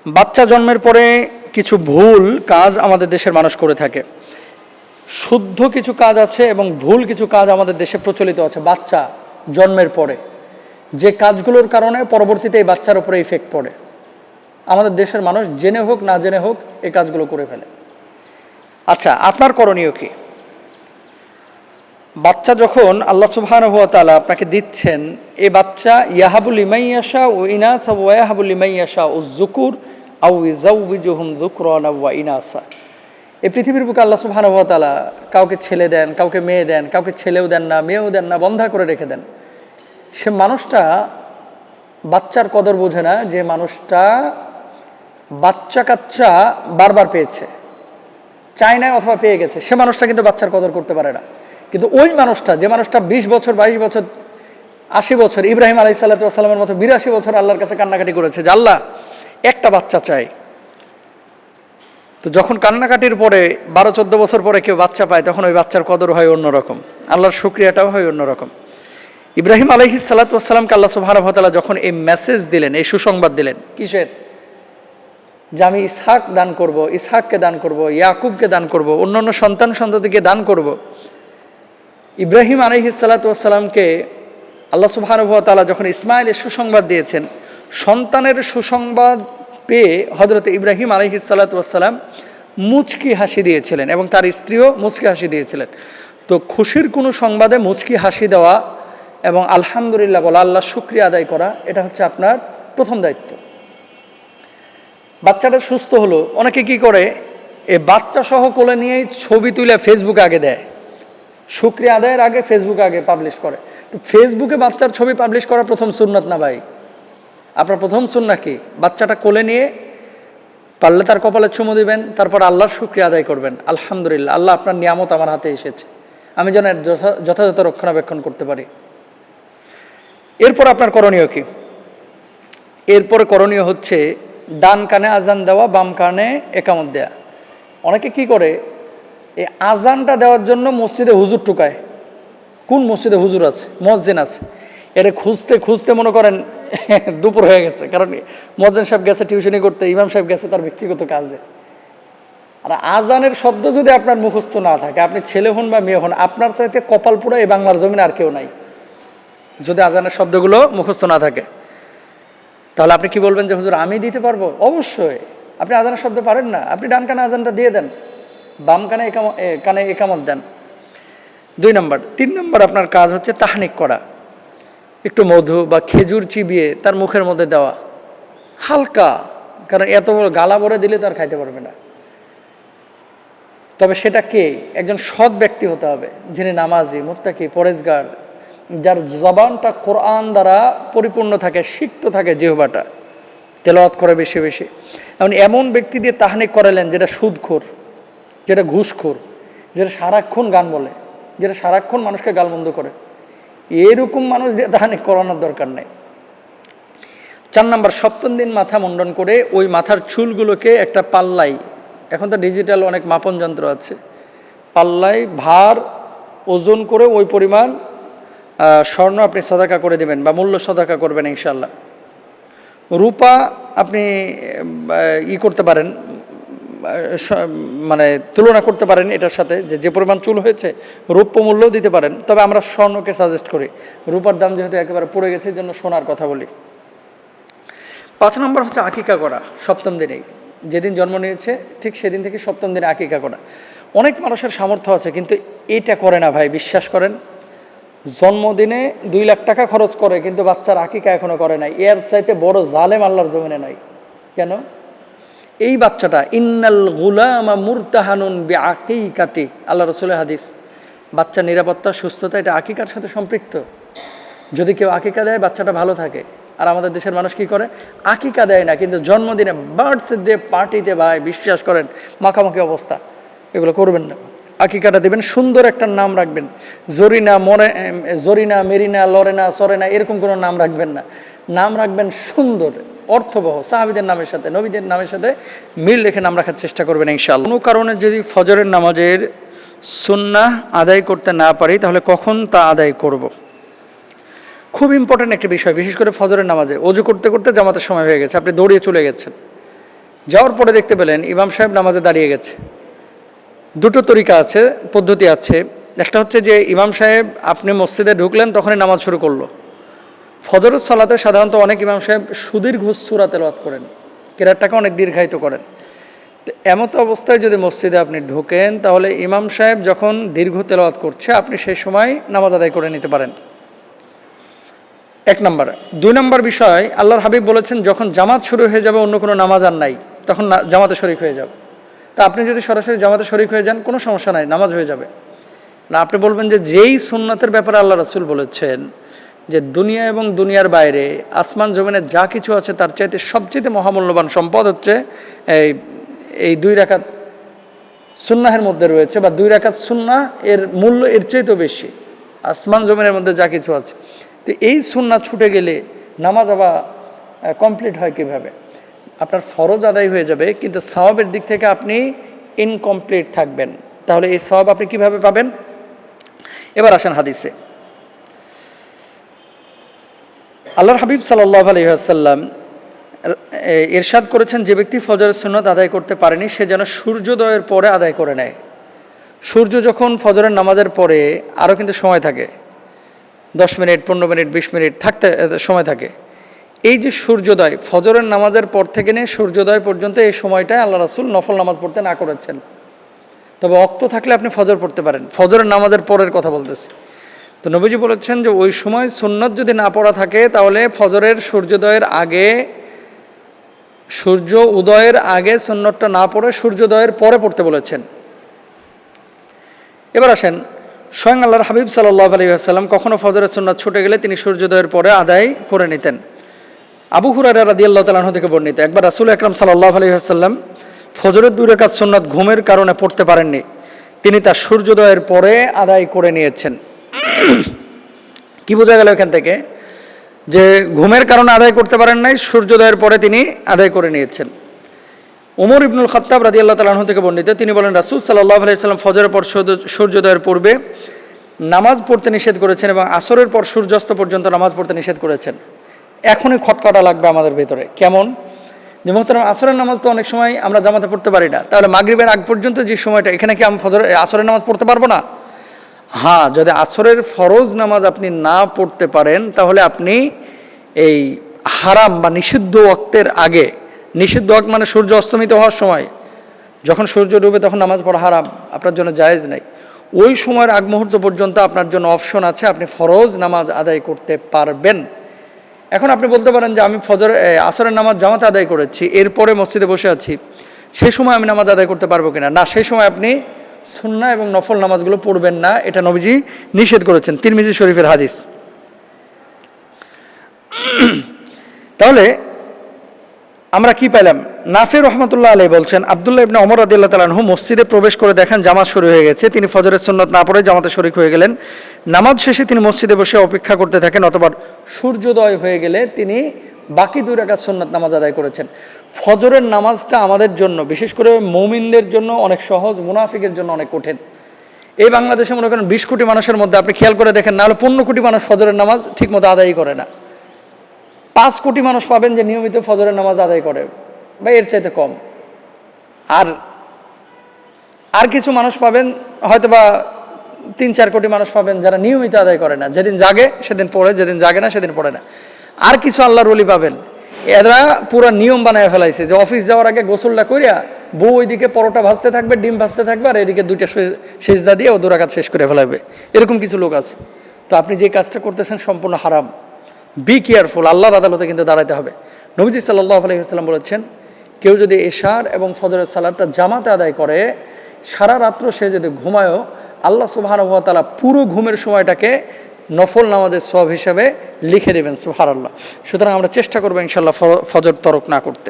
বাচ্চা জন্মের পরে কিছু ভুল কাজ আমাদের দেশের মানুষ করে থাকে। শুদ্ধ কিছু কাজ আছে এবং ভুল কিছু কাজ আমাদের দেশে প্রচলিত আছে বাচ্চা জন্মের পরে, যে কাজগুলোর কারণে পরবর্তীতে এই বাচ্চার উপরে ইফেক্ট পড়ে। আমাদের দেশের মানুষ জেনে হোক না জেনে হোক এই কাজগুলো করে ফেলে। আচ্ছা, আপনার করণীয় কি? বাচ্চা যখন আল্লাহ সুবহানাহু ওয়া তাআলা আপনাকে দিচ্ছেন, এই বাচ্চা ইয়াহাবুল লিমান ইয়াশা ওয়া ইনাসা ওয়া ইয়াহাবুল লিমান ইয়াশা যুকুর আও ইযাওয়িজুহুম যুকরানা ওয়া ইনাসা। এই পৃথিবীর বুকে আল্লাহ সুবহানাহু ওয়া তাআলা কাউকে ছেলে দেন, কাউকে মেয়ে দেন, কাউকে ছেলেও দেন না, মেয়েও দেন না, বন্ধা করে রেখে দেন। সে মানুষটা বাচ্চার কদর বোঝে না, যে মানুষটা বাচ্চা কাচ্চা বারবার পেয়েছে, চায় না অথবা পেয়ে গেছে, সে মানুষটা কিন্তু বাচ্চার কদর করতে পারে না। কিন্তু ওই মানুষটা, যে মানুষটা 20 বছর 22 বছর 80 বছর ইব্রাহিম আলাইহিস সালাতু ওয়াস সালামের মতো 82 বছর আল্লাহর কাছে কান্নাকাটি করেছে যে আল্লাহ একটা বাচ্চা চাই, তো যখন কান্নাকাটির পরে 12-14 বছর পরে কেউ বাচ্চা পায়, তখন ওই বাচ্চার কদর হয় অন্যরকম, আল্লাহর শুকরিয়াটাও হয় অন্যরকম। ইব্রাহিম আলাইহিস সালাতু ওয়াস সালামকে আল্লাহ সুবহানাহু ওয়া তাআলা যখন এই মেসেজ দিলেন, এই সুসংবাদ দিলেন, কিসের? যে আমি ইসহাক দান করব, ইসহাককে দান করব, ইয়াকুবকে দান করব, অন্যান্য সন্তান সন্ততিকে দান করব। ইব্রাহিম আলাইহিস সালাতু ওয়াস সালামকে আল্লাহ সুবহানাহু ওয়া তাআলা যখন ইসমাইলের সুসংবাদ দিয়েছেন, সন্তানের সুসংবাদ পেয়ে হযরত ইব্রাহিম আলাইহিস সালাতু ওয়াস সালাম মুচকি হাসি দিয়েছিলেন এবং তার স্ত্রীও মুচকি হাসি দিয়েছিলেন। তো খুশির কোনো সংবাদে মুচকি হাসি দেওয়া এবং আলহামদুলিল্লাহ বলা, আল্লাহ শুকরিয়া আদায় করা, এটা হচ্ছে আপনার প্রথম দায়িত্ব। বাচ্চাটা সুস্থ হলো, অনেকে কি করে, এই বাচ্চা সহ কোলে নিয়েই ছবি তুলে ফেসবুকে আগে দেয়, শুকরিয়া আদায়ের আগে ফেসবুকে আগে পাবলিশ করে। তো ফেসবুকে বাচ্চার ছবি পাবলিশ করা প্রথম সুন্নাত না ভাই। আপনার প্রথম সুন্নাহ কি? বাচ্চাটা কোলে নিয়ে পারলে তার কপালে চুমু দিবেন, তারপর আল্লাহর শুকরিয়া আদায় করবেন, আলহামদুলিল্লাহ আল্লাহ আপনার নিয়ামত আমার হাতে এসেছে, আমি যেন এর যথাযথ রক্ষণাবেক্ষণ করতে পারি। এরপর আপনার করণীয় কি? এরপরে করণীয় হচ্ছে ডান কানে আজান দেওয়া, বাম কানে একামত দেয়া। অনেকে কি করে, এই আজানটা দেওয়ার জন্য মসজিদে হুজুর টুকায়। কোন মসজিদে হুজুর আছে, মুয়াজ্জিন আছে, এর খুঁজতে খুঁজতে মনে করেন দুপুর হয়ে গেছে, কারণ মুয়াজ্জিন সাহেব গেছে টিউশনি করতে, ইমাম সাহেব গেছে তার ব্যক্তিগত কাজে। আর আজানের শব্দ যদি আপনার মুখস্থ না থাকে, আপনি ছেলে হন বা মেয়ে হন, আপনার চাইতে কপাল পুরো এই বাংলার জমিনে আর কেউ নাই যদি আজানের শব্দগুলো মুখস্থ না থাকে। তাহলে আপনি কি বলবেন যে হুজুর আমি দিতে পারবো? অবশ্যই। আপনি আজানের শব্দ পারেন না, আপনি ডান কানে আজানটা দিয়ে দেন, বাম কানে একামত দেন। 2 নম্বর। 3 নম্বর আপনার কাজ হচ্ছে তাহনিক করা, একটু মধু বা খেজুর চিবিয়ে তার মুখের মধ্যে দেওয়া, হালকা, কারণ এত বড় গালা ভরে দিলে তো আর খাইতে পারবে না। তবে সেটা কে? একজন সৎ ব্যক্তি হতে হবে, যিনি নামাজি, মুত্তাকি, পরেজগার, যার জবানটা কোরআন দ্বারা পরিপূর্ণ থাকে, সিক্ত থাকে, জিহ্বাটা তেলাওয়াত করে বেশি বেশি। এমন ব্যক্তি দিয়ে তাহনিক করালেন যেটা সুদখোর, যেটা ঘুষখোর, যেটা সারাক্ষণ গান বলে, যেটা সারাক্ষণ মানুষকে গালমন্দ করে, এরকম মানুষ দিয়ে তাহনিক করানোর দরকার নেই। 4 নম্বর, সপ্তম দিন মাথা মুন্ডন করে ওই মাথার চুলগুলোকে একটা পাল্লাই, এখন তো ডিজিটাল অনেক মাপন যন্ত্র আছে, পাল্লাই ভার ওজন করে ওই পরিমাণ স্বর্ণ আপনি সদাকা করে দেবেন বা মূল্য সদাকা করবেন ইনশাল্লাহ। রূপা আপনি করতে পারেন, মানে তুলনা করতে পারেন এটার সাথে, যে পরিমাণ চুল হয়েছে রৌপ্য মূল্যও দিতে পারেন। তবে আমরা স্বর্ণকে সাজেস্ট করি, রূপার দাম যেহেতু একেবারে পড়ে গেছে, এই জন্য সোনার কথা বলি। 5 নম্বর হচ্ছে আকিকা করা, সপ্তম দিনেই, যেদিন জন্ম নিয়েছে ঠিক সেদিন থেকে সপ্তম দিনে আকিকা করা। অনেক মানুষের সামর্থ্য আছে কিন্তু এটা করে না ভাই, বিশ্বাস করেন। জন্মদিনে 2 লাখ টাকা খরচ করে কিন্তু বাচ্চার আকিকা এখনো করে নাই। এর চাইতে বড় জালেম আল্লাহর জমিনে নাই। কেন? এই বাচ্চাটা ইন্নাল গুলামা মুরতাহানুন বিআকিকাতি, আল্লাহ রাসূলের হাদিস, বাচ্চা নিরাপত্তা সুস্থতা এটা আকিকার সাথে সম্পৃক্ত। যদি কেউ আকিকা দেয় বাচ্চাটা ভালো থাকে। আর আমাদের দেশের মানুষ কি করে, আকিকা দেয় না কিন্তু জন্মদিনে বার্থডে পার্টিতে ভাই বিশ্বাস করেন মাখামাখি অবস্থা, এগুলো করবেন না। আকিকাটা দেবেন, সুন্দর একটা নাম রাখবেন, জরিনা মেরিনা লরেনা সরেনা এরকম কোনো নাম রাখবেন না, নাম রাখবেন সুন্দর অর্থবহ, সাহাবীদের নামের সাথে নবীদের নামের সাথে মিল রেখে নাম রাখার চেষ্টা করবেন ইনশাআল্লাহ। কোনো কারণে যদি ফজরের নামাজের সুন্নাহ আদায় করতে না পারি তাহলে কখন তা আদায় করব? খুব ইম্পর্টেন্ট একটা বিষয়, বিশেষ করে ফজরের নামাজে। অজু করতে করতে জামাতের সময় হয়ে গেছে, আপনি দৌড়িয়ে চলে গেছেন, যাওয়ার পরে দেখতে পেলেন ইমাম সাহেব নামাজে দাঁড়িয়ে গেছে। দুটো তরিকা আছে, পদ্ধতি আছে। একটা হচ্ছে যে ইমাম সাহেব আপনি মসজিদে ঢুকলেন তখনই নামাজ শুরু করলো। ফজরের সালাতে সাধারণত অনেক ইমাম সাহেব সুদীর্ঘ সূরা তেলাওয়াত করেন, কেরাতটাকে অনেক দীর্ঘায়িত করেন। তো এমতো অবস্থায় যদি মসজিদে আপনি ঢোকেন তাহলে ইমাম সাহেব যখন দীর্ঘ তেলাওয়াত করছে আপনি সেই সময় নামাজ আদায় করে নিতে পারেন, এক নম্বর। দুই নম্বর বিষয়, আল্লাহর হাবিব বলেছেন যখন জামাত শুরু হয়ে যাবে অন্য কোনো নামাজ আর নাই, তখন জামাতে শরিক হয়ে যাবে। তা আপনি যদি সরাসরি জামাতে শরিক হয়ে যান কোনো সমস্যা নাই, নামাজ হয়ে যাবে। না, আপনি বলবেন যে যেই সুন্নাতের ব্যাপারে আল্লাহ রাসূল বলেছেন যে দুনিয়া এবং দুনিয়ার বাইরে আসমান জমিনে যা কিছু আছে তার চাইতে সবচেয়ে মহামূল্যবান সম্পদ হচ্ছে এই 2 রাকাত সুন্নাহের মধ্যে রয়েছে, বা 2 রাকাত সুন্নাহ এর মূল্য এর চাইতেও বেশি আসমান জমিনের মধ্যে যা কিছু আছে। তো এই সুন্নাহ ছুটে গেলে নামাজ আবার কমপ্লিট হয় কিভাবে? আপনার ফরজ আদায় হয়ে যাবে কিন্তু সওয়াবের দিক থেকে আপনি ইনকমপ্লিট থাকবেন। তাহলে এই সওয়াব আপনি কিভাবে পাবেন? এবার আসেন হাদিসে। আল্লাহর হাবিব সাল্লাল্লাহু আলাইহি ওয়াসাল্লাম ইরশাদ করেছেন, যে ব্যক্তি ফজরের সুন্নাত আদায় করতে পারেনি সে যেন সূর্যোদয়ের পরে আদায় করে নেয়। সূর্য যখন ফজরের নামাজের পরে আরও কিন্তু সময় থাকে, 10 মিনিট 15 মিনিট 20 মিনিট থাকতে সময় থাকে। এই যে সূর্যোদয়, ফজরের নামাজের পর থেকে নিয়ে সূর্যোদয় পর্যন্ত এই সময়টায় আল্লাহ রাসূল নফল নামাজ পড়তে না করেছেন। তবে ওয়াক্ত থাকলে আপনি ফজর পড়তে পারেন, ফজরের নামাজের পরের কথা বলতেছি। তো নবীজি বলেছেন যে ওই সময় সুন্নত যদি না পড়া থাকে তাহলে ফজরের সূর্যোদয়ের আগে, সূর্য উদয়ের আগে সুন্নতটা না পড়ে সূর্যোদয়ের পরে পড়তে বলেছেন। এবার আসেন, স্বয়ং আল্লাহর হাবিব সাল্লাল্লাহু আলাইহি ওয়াসাল্লাম কখনো ফজরের সুন্নাত ছুটে গেলে তিনি সূর্যোদয়ের পরে আদায় করে নিতেন। আবু হুরায়রা রাদিয়াল্লাহু তাআলা আনহু থেকে বর্ণিত, একবার রাসূল আকরাম সাল্লাল্লাহু আলাইহি ওয়াসাল্লাম ফজরের 2 রাকাত সুন্নাত ঘুমের কারণে পড়তে পারেননি, তিনি তা সূর্যোদয়ের পরে আদায় করে নিয়েছেন। কি বোঝা গেল এখান থেকে? যে ঘুমের কারণে আদায় করতে পারেন নাই, সূর্যোদয়ের পরে তিনি আদায় করে নিয়েছেন। ওমর ইবনুল খাত্তাব রাদিয়াল্লাহু তাআলা আনহু থেকে বর্ণিত, তিনি বলেন রাসূল সাল্লাল্লাহু আলাইহি ওয়াসাল্লাম ফজরের পর সূর্যোদয়ের পূর্বে নামাজ পড়তে নিষেধ করেছেন এবং আসরের পর সূর্যাস্ত পর্যন্ত নামাজ পড়তে নিষেধ করেছেন। এখনই খটকাটা লাগবে আমাদের ভিতরে, কেমন? যে মোহতারাম, আসরের নামাজ তো অনেক সময় আমরা জামাতে পড়তে পারি না, তাহলে মাগরিবের আগ পর্যন্ত যে সময়টা, এখানে কি আমি আসরের নামাজ পড়তে পারবো না? হ্যাঁ, যদি আসরের ফরজ নামাজ আপনি না পড়তে পারেন তাহলে আপনি এই হারাম বা নিষিদ্ধ ওয়াক্তের আগে, নিষিদ্ধ ওয়াক্ত মানে সূর্য অস্তমিত হওয়ার সময়, যখন সূর্য ডুবে তখন নামাজ পড়া হারাম, আপনার জন্য জায়েজ নাই। ওই সময়ের আগ মুহূর্ত পর্যন্ত আপনার জন্য অপশন আছে, আপনি ফরজ নামাজ আদায় করতে পারবেন। এখন আপনি বলতে পারেন যে আমি আসরের নামাজ জামাতে আদায় করেছি, এরপরে মসজিদে বসে আছি, সেই সময় আমি নামাজ আদায় করতে পারবো কিনা? না, সেই সময় আপনি সুন্নাহ এবং নফল নামাজগুলো পড়বেন না, এটা নবীজি নিষেধ করেছেন। তিরমিজি শরীফের হাদিস। তাহলে আমরা কি পেলাম? নাফি রহমতুল্লাহ আলাইহি বলছেন, আব্দুল্লাহ ইবনে ওমর রাদিয়াল্লাহু তাআলা আনহু মসজিদে প্রবেশ করে দেখেন জামাত শুরু হয়ে গেছে, তিনি ফজরের সুন্নাত না পড়ে জামাতে শরীক হয়ে গেলেন। নামাজ শেষে তিনি মসজিদে বসে অপেক্ষা করতে থাকেন, অথবা সূর্যোদয় হয়ে গেলে তিনি বাকি 2 রাকাত সুন্নাত নামাজ আদায় করেছেন। ফজরের নামাজটা আমাদের জন্য, বিশেষ করে মুমিনদের জন্য অনেক সহজ, মুনাফিকের জন্য অনেক কঠিন। এই বাংলাদেশে মনে করেন 20 কোটি মানুষের মধ্যে আপনি খেয়াল করে দেখেন, না হলে 15 কোটি মানুষ ফজরের নামাজ ঠিকমতো আদায় করে না। 5 কোটি মানুষ পাবেন যে নিয়মিত ফজরের নামাজ আদায় করে, বা এর চাইতে কম। আর কিছু মানুষ পাবেন, হয়তো বা 3-4 কোটি মানুষ পাবেন যারা নিয়মিত আদায় করে না, যেদিন জাগে সেদিন পড়ে, যেদিন জাগে না সেদিন পড়ে না। আর কিছু আল্লাহর ওলি পাবেন, এরা পুরো নিয়ম বানায় ফেলাইছে যে অফিস যাওয়ার আগে গোসলটা করিয়া বউ ওইদিকে পরোটা ভাজতে থাকবে, ডিম ভাজতে থাকবে, আর এদিকে 2টা সিজদা দিয়ে ও 2 রাকাত শেষ করে ফেলাবে। এরকম কিছু লোক আছে। তো আপনি যে কাজটা করতেছেন সম্পূর্ণ হারাম। বি কেয়ারফুল, আল্লাহর আদালতে কিন্তু দাঁড়াতে হবে। নবীজি সাল্লাল্লাহু আলাইহি ওয়াসাল্লাম বলেছেন, কেউ যদি এশার এবং ফজরের সালাতটা জামাতে আদায় করে, সারা রাত্র সে যদি ঘুমায়ও, আল্লাহ সুবহানাহু ওয়া তাআলা পুরো ঘুমের সময়টাকে নফল নামাজের সওয়াব হিসেবে লিখে দেবেন। সুবহানাল্লাহ। সুতরাং আমরা চেষ্টা করবো ইনশাআল্লাহ ফজর তরক না করতে।